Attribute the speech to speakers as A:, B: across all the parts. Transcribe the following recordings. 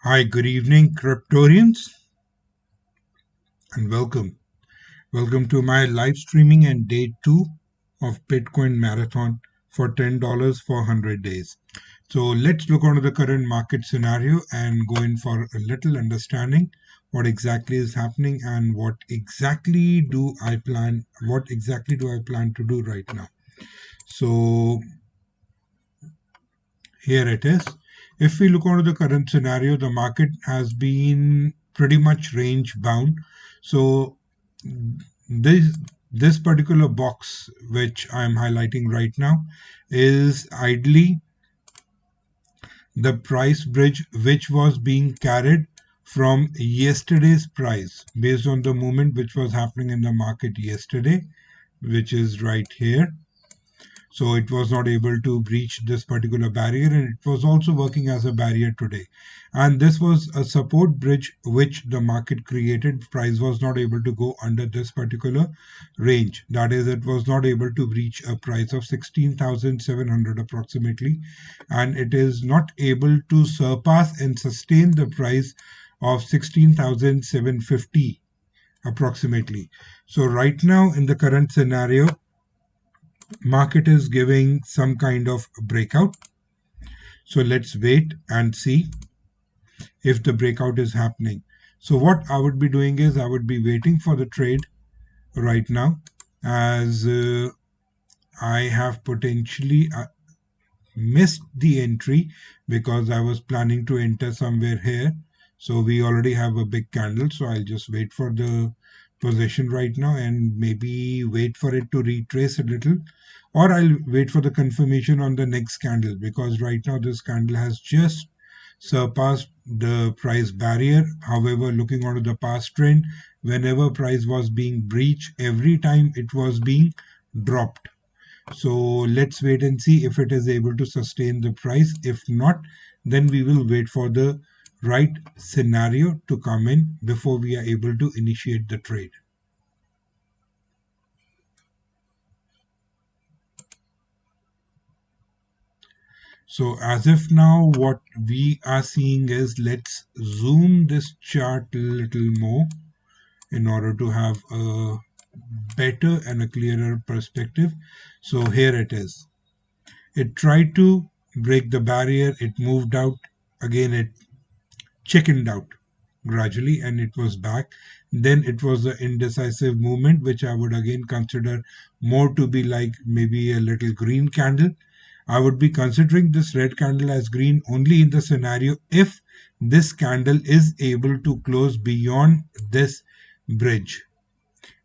A: Hi, good evening, Cryptorians, and welcome. Welcome to my live streaming and day two of Bitcoin Marathon for $10 for 100 days. So let's look onto the current market scenario and go in for a little understanding what exactly is happening and what exactly do I plan to do right now. So here it is. If we look onto the current scenario, the market has been pretty much range bound. So this this particular box which I'm highlighting right now is ideally the price bridge which was being carried from yesterday's price based on the movement which was happening in the market yesterday, which is right here. So it was not able to breach this particular barrier, and it was also working as a barrier today. And this was a support bridge which the market created. Price was not able to go under this particular range. That is, it was not able to reach a price of 16,700 approximately, and it is not able to surpass and sustain the price of 16,750 approximately. So right now in the current scenario, market is giving some kind of breakout. So let's wait and see if the breakout is happening. So what I would be doing is I would be waiting for the trade right now, as I have potentially missed the entry because I was planning to enter somewhere here. So we already have a big candle, so I'll just wait for the position right now and maybe wait for it to retrace a little, or I'll wait for the confirmation on the next candle, because right now this candle has just surpassed the price barrier. However, looking onto the past trend, whenever price was being breached, every time it was being dropped. So let's wait and see if it is able to sustain the price. If not, then we will wait for the right scenario to come in before we are able to initiate the trade. So as if now what we are seeing is, let's zoom this chart a little more in order to have a better and a clearer perspective. So here it is. It tried to break the barrier, it moved out, again it chickened out gradually and it was back. Then it was the indecisive movement, which I would again consider more to be like maybe a little green candle. I would be considering this red candle as green only in the scenario if this candle is able to close beyond this bridge.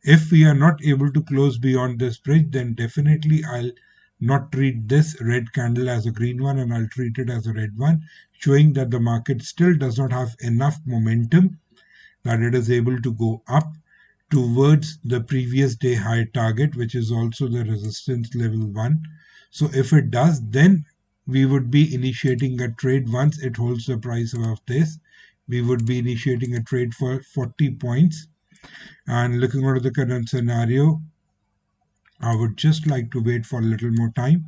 A: If we are not able to close beyond this bridge, then definitely I'll not treat this red candle as a green one and I'll treat it as a red one, showing that the market still does not have enough momentum that it is able to go up towards the previous day high target, which is also the resistance level 1. So if it does, then we would be initiating a trade once it holds the price above this. We would be initiating a trade for 40 points. And looking at the current scenario, I would just like to wait for a little more time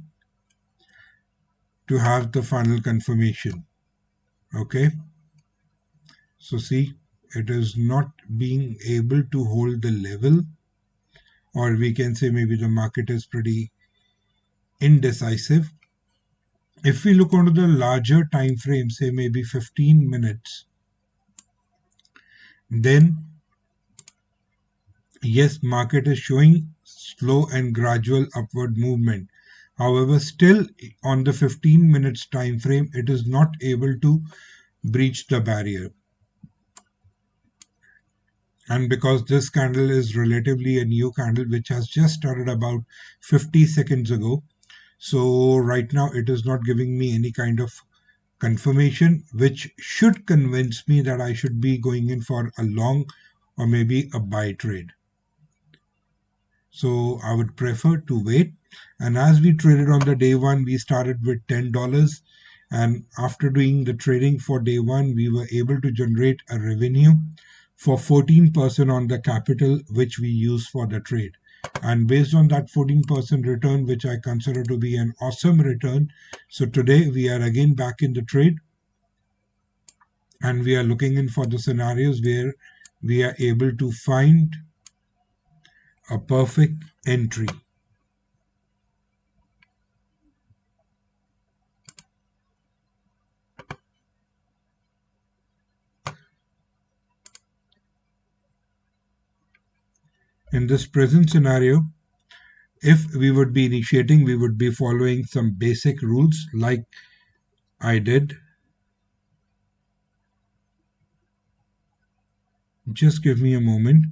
A: to have the final confirmation. Okay, so see, it is not being able to hold the level, or we can say maybe the market is pretty indecisive. If we look onto the larger time frame, say maybe 15 minutes, then yes, market is showing slow and gradual upward movement. However, still on the 15 minutes time frame, it is not able to breach the barrier. And because this candle is relatively a new candle which has just started about 50 seconds ago, so right now it is not giving me any kind of confirmation which should convince me that I should be going in for a long or maybe a buy trade. So I would prefer to wait. And as we traded on the day one, we started with $10. And after doing the trading for day one, we were able to generate a revenue for 14% on the capital which we use for the trade. And based on that 14% return, which I consider to be an awesome return, so today we are again back in the trade. and we are looking in for the scenarios where we are able to find a perfect entry. In this present scenario, if we would be initiating, we would be following some basic rules like I did. Just give me a moment.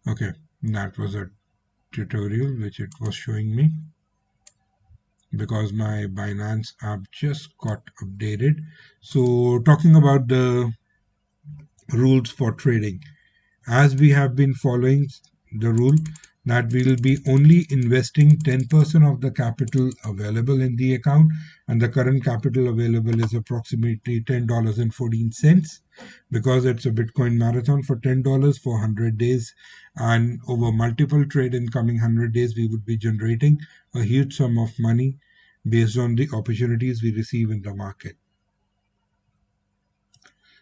A: Okay, that was a tutorial which it was showing me because my Binance app just got updated. So talking about the rules for trading, as we have been following the rule that we will be only investing 10% of the capital available in the account, and the current capital available is approximately $10.14 because it's a Bitcoin marathon for $10 for 100 days, and over multiple trade in coming 100 days we would be generating a huge sum of money based on the opportunities we receive in the market.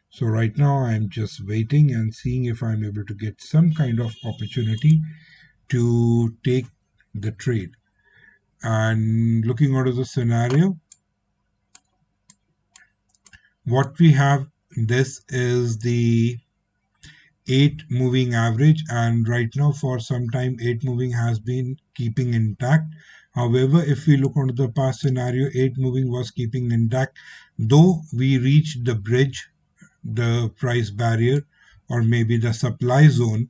A: So right now I'm just waiting and seeing if I'm able to get some kind of opportunity to take the trade. And looking out of the scenario, what we have, this is the 8 moving average, and right now for some time 8 moving has been keeping intact. However, if we look onto the past scenario, 8 moving was keeping intact, though we reached the bridge, the price barrier, or maybe the supply zone.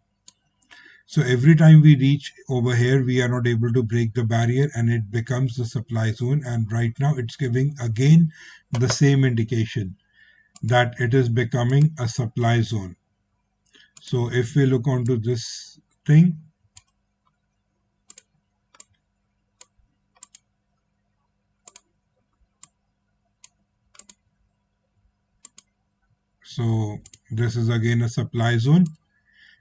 A: So every time we reach over here, we are not able to break the barrier and it becomes the supply zone. And right now it's giving again the same indication that it is becoming a supply zone. So if we look onto this thing, so this is again a supply zone.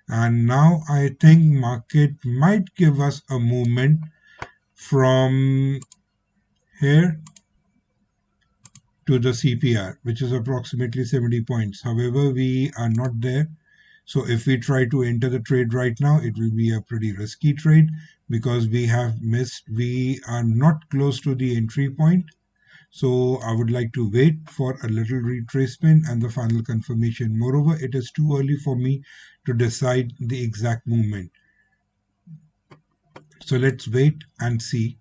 A: And now I think market might give us a movement from here to the CPR, which is approximately 70 points. However, we are not there. So if we try to enter the trade right now, it will be a pretty risky trade because we have missed, we are not close to the entry point. So I would like to wait for a little retracement and the final confirmation. Moreover, it is too early for me to decide the exact movement. So let's wait and see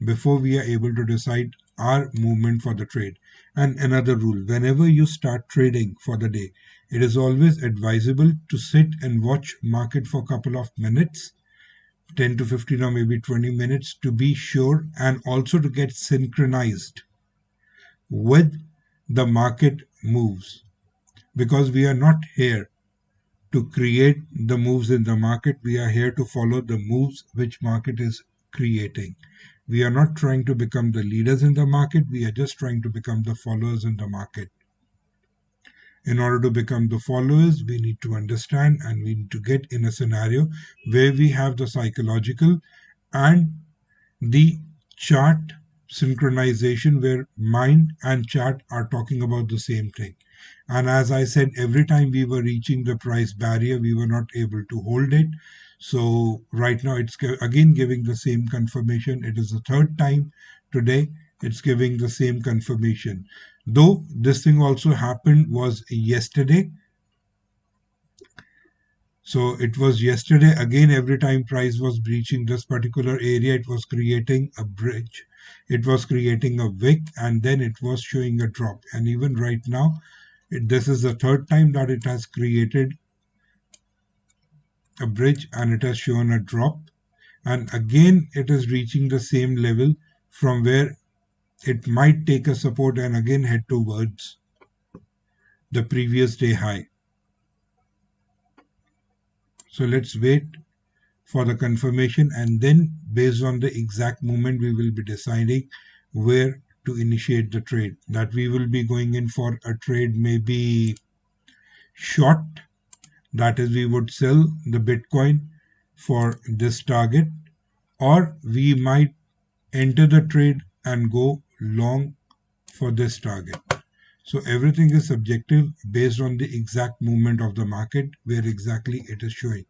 A: before we are able to decide our movement for the trade. And another rule, whenever you start trading for the day, it is always advisable to sit and watch market for a couple of minutes, 10 to 15 or maybe 20 minutes, to be sure and also to get synchronized with the market moves, because we are not here to create the moves in the market. We are here to follow the moves which market is creating. We are not trying to become the leaders in the market. We are just trying to become the followers in the market. In order to become the followers, we need to understand and we need to get in a scenario where we have the psychological and the chart synchronization, where mind and chart are talking about the same thing. And as I said, every time we were reaching the price barrier, we were not able to hold it. So right now it's again giving the same confirmation. It is the third time today it's giving the same confirmation. Though this thing also happened was yesterday. So it was yesterday again, every time price was breaching this particular area, it was creating a bridge. It was creating a wick and then it was showing a drop. And even right now, this is the third time that it has created a bridge and it has shown a drop. And again, it is reaching the same level from where it might take a support and again head towards the previous day high. So let's wait for the confirmation, and then based on the exact moment we will be deciding where to initiate the trade. That we will be going in for a trade maybe short, that is we would sell the Bitcoin for this target, or we might enter the trade and go long for this target. So everything is subjective based on the exact movement of the market, where exactly it is showing.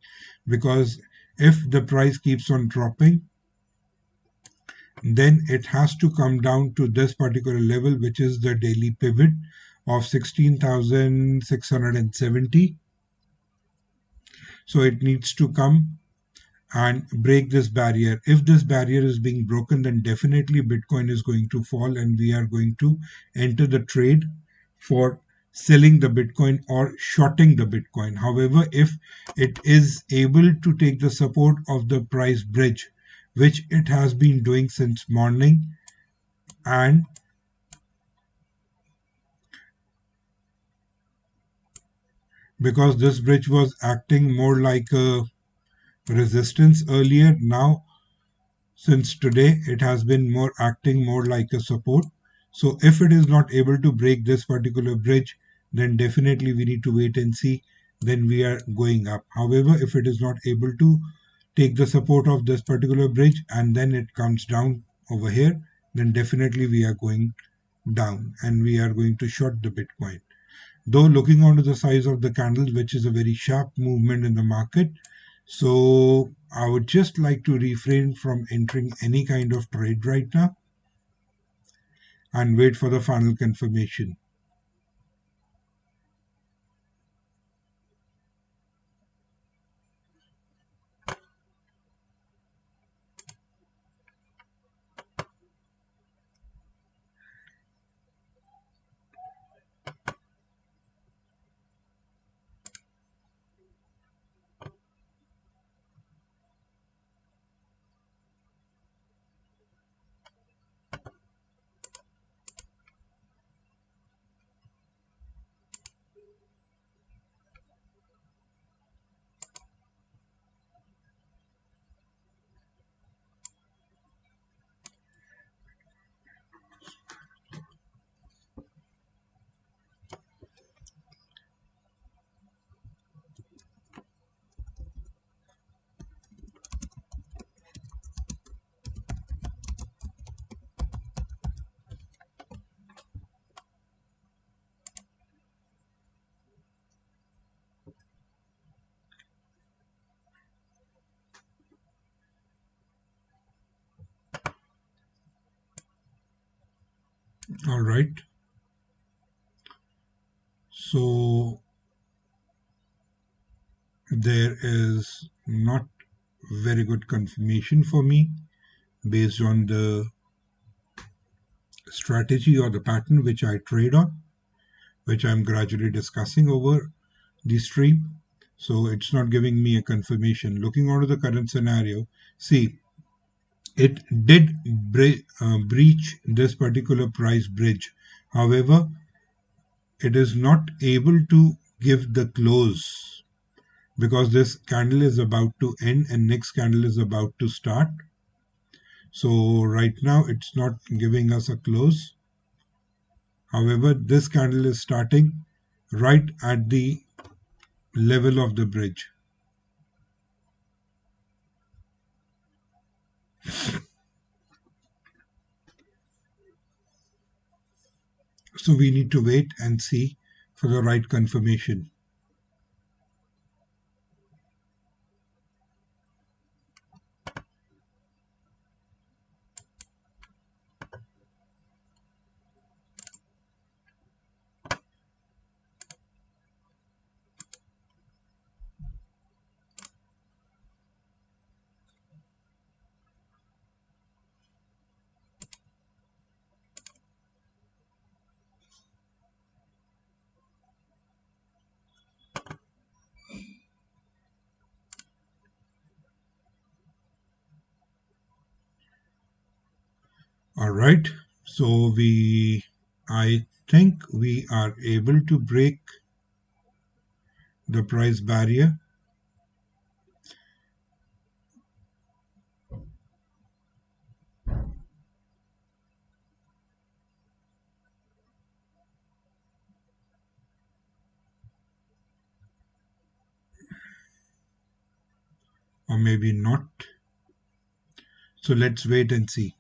A: Because if the price keeps on dropping, then it has to come down to this particular level, which is the daily pivot of 16,670. So it needs to come and break this barrier. If this barrier is being broken, then definitely Bitcoin is going to fall and we are going to enter the trade for selling the Bitcoin or shorting the Bitcoin. However, if it is able to take the support of the price bridge, which it has been doing since morning, and because this bridge was acting more like a resistance earlier, now since today it has been more acting more like a support. So if it is not able to break this particular bridge, then definitely we need to wait and see, then we are going up. However, if it is not able to take the support of this particular bridge and then it comes down over here, then definitely we are going down and we are going to short the Bitcoin. Though looking onto the size of the candle, which is a very sharp movement in the market, so I would just like to refrain from entering any kind of trade right now and wait for the final confirmation. All right. So there is not very good confirmation for me based on the strategy or the pattern which I trade on, which I'm gradually discussing over the stream. So it's not giving me a confirmation. Looking onto the current scenario, see, it did breach this particular price bridge. However, it is not able to give the close because this candle is about to end and next candle is about to start. So right now it's not giving us a close. However, this candle is starting right at the level of the bridge. So we need to wait and see for the right confirmation. All right. So I think we are able to break the price barrier. or maybe not. So let's wait and see.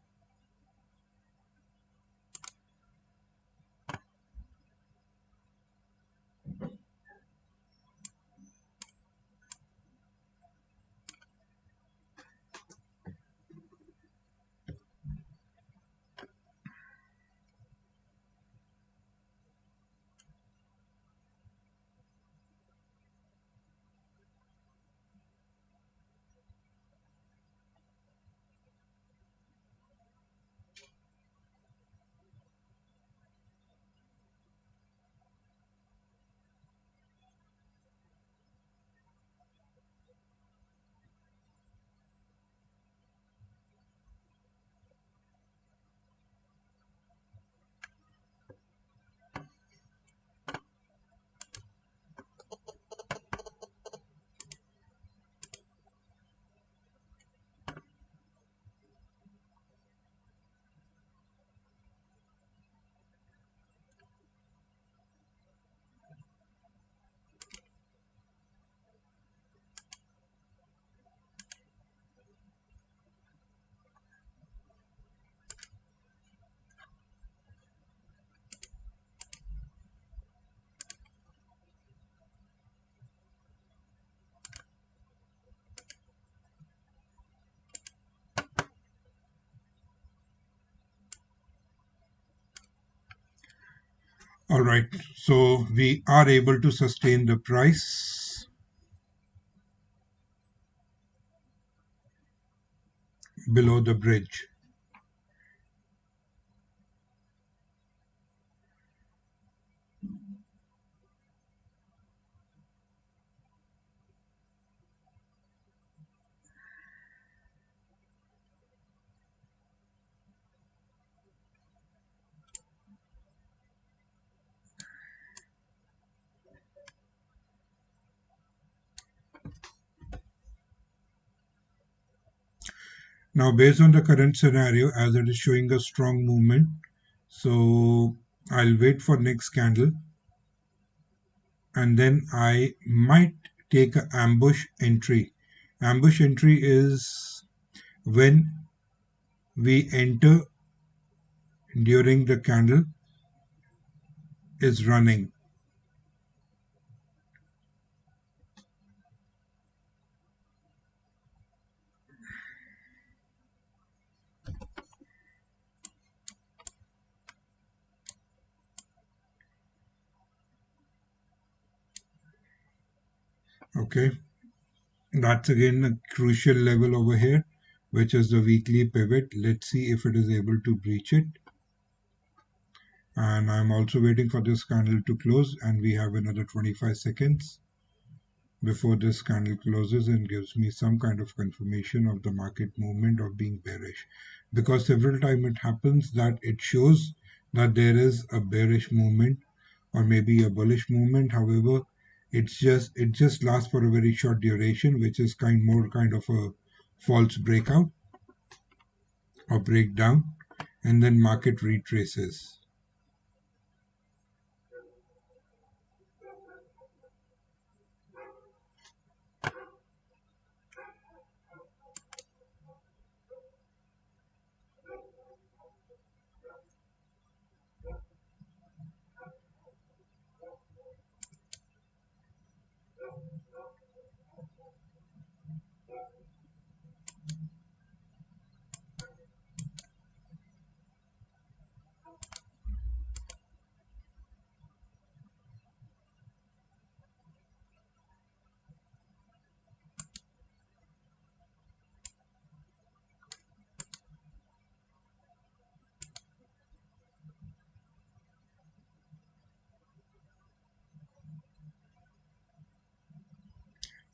A: All right, so we are able to sustain the price below the bridge. Now, based on the current scenario, as it is showing a strong movement, so I'll wait for next candle, and then I might take an ambush entry. Ambush entry is when we enter during the candle is running. Okay, that's again a crucial level over here, which is the weekly pivot. Let's see if it is able to breach it. And I'm also waiting for this candle to close, and we have another 25 seconds before this candle closes and gives me some kind of confirmation of the market movement of being bearish, because several times it happens that it shows that there is a bearish movement or maybe a bullish movement. However, it just lasts for a very short duration, which is kind of a false breakout or breakdown, and then market retraces.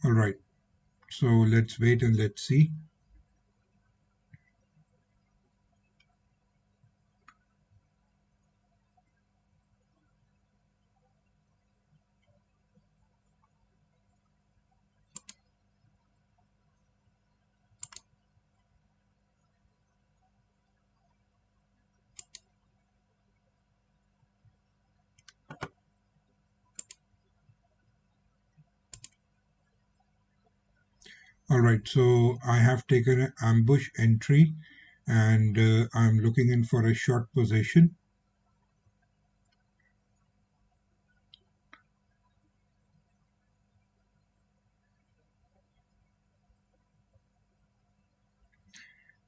A: All right, so let's wait and let's see. All right, so I have taken an ambush entry and I'm looking in for a short position.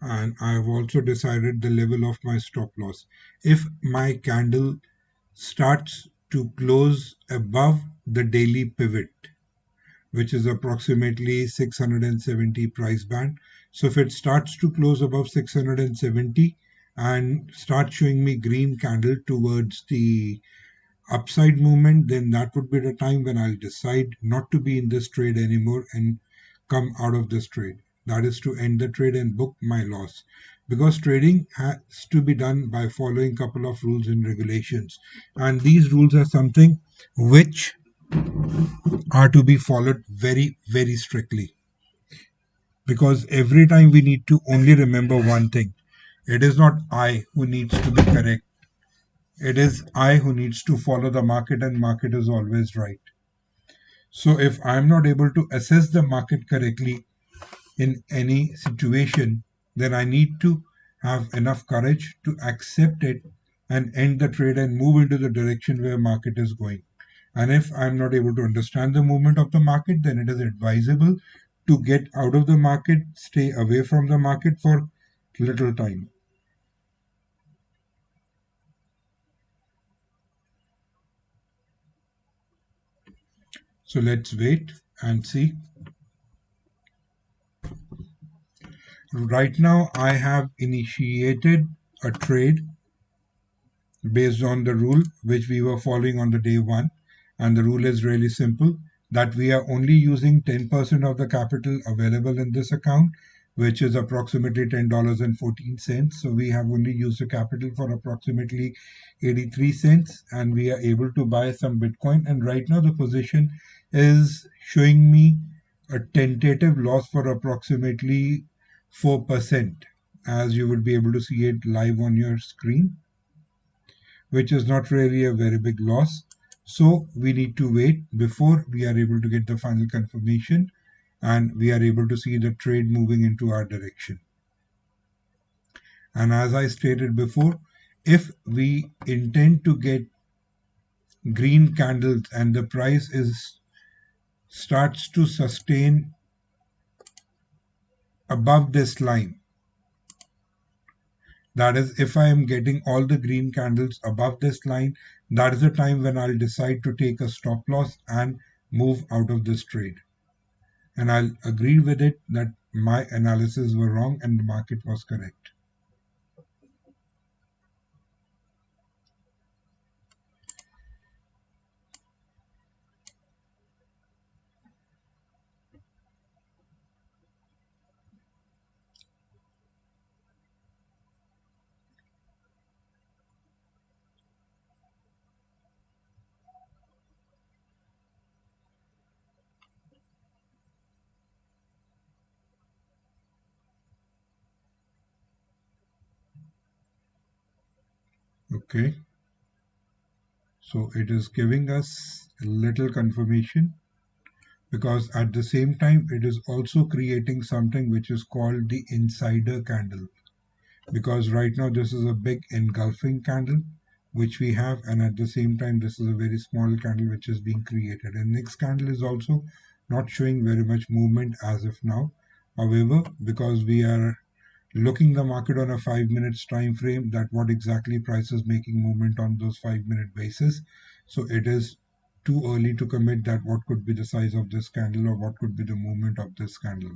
A: And I have also decided the level of my stop loss. If my candle starts to close above the daily pivot, which is approximately 670 price band. So if it starts to close above 670 and start showing me green candle towards the upside movement, then that would be the time when I'll decide not to be in this trade anymore and come out of this trade. That is to end the trade and book my loss. Because trading has to be done by following a couple of rules and regulations. And these rules are something which are to be followed very, very strictly. Because every time we need to only remember one thing, it is not I who needs to be correct. It is I who needs to follow the market, and market is always right. So if I'm not able to assess the market correctly in any situation, then I need to have enough courage to accept it and end the trade and move into the direction where market is going. And if I'm not able to understand the movement of the market, then it is advisable to get out of the market, stay away from the market for little time. So let's wait and see. Right now, I have initiated a trade based on the rule which we were following on the day one. And the rule is really simple, that we are only using 10% of the capital available in this account, which is approximately $10.14. So we have only used the capital for approximately 83 cents and we are able to buy some Bitcoin. And right now the position is showing me a tentative loss for approximately 4%, as you would be able to see it live on your screen, which is not really a very big loss. So we need to wait before we are able to get the final confirmation and we are able to see the trade moving into our direction. And as I stated before, if we intend to get green candles and the price is starts to sustain above this line, that is, if I am getting all the green candles above this line, that is the time when I'll decide to take a stop loss and move out of this trade. And I'll agree with it that my analysis were wrong and the market was correct. Okay, so it is giving us a little confirmation, because at the same time it is also creating something which is called the insider candle, because right now this is a big engulfing candle which we have, and at the same time this is a very small candle which is being created, and next candle is also not showing very much movement as of now. However, because we are looking the market on a 5 minutes time frame, that what exactly price is making movement on those 5 minute basis, so it is too early to commit that what could be the size of this candle or what could be the movement of this candle.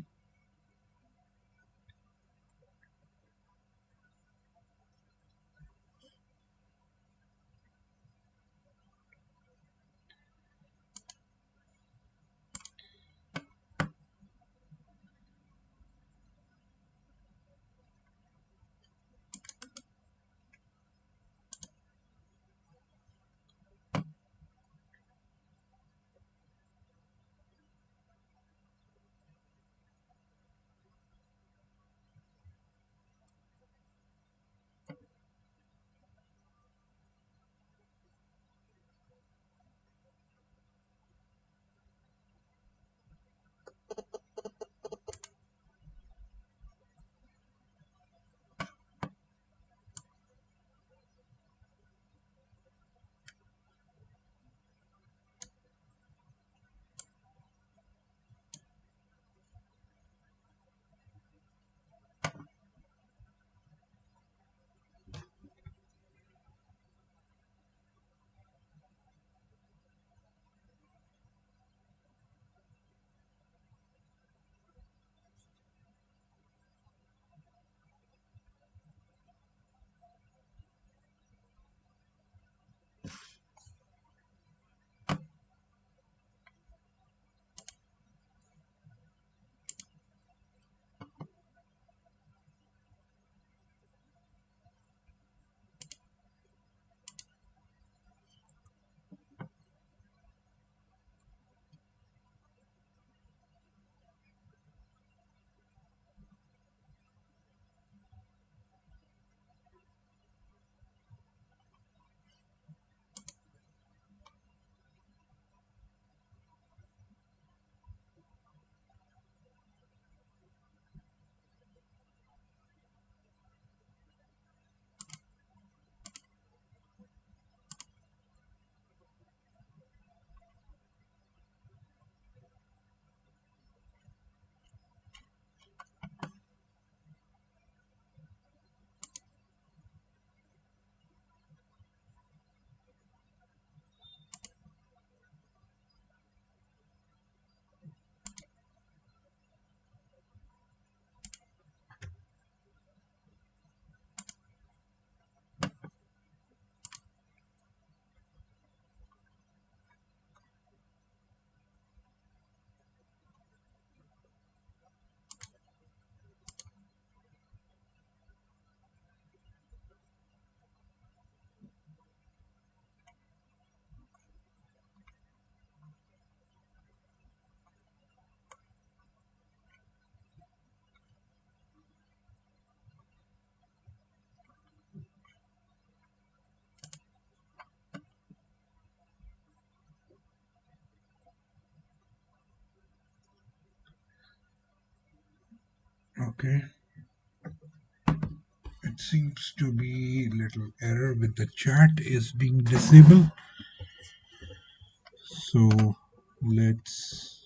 A: Okay, it seems to be little error with the chat is being disabled. So let's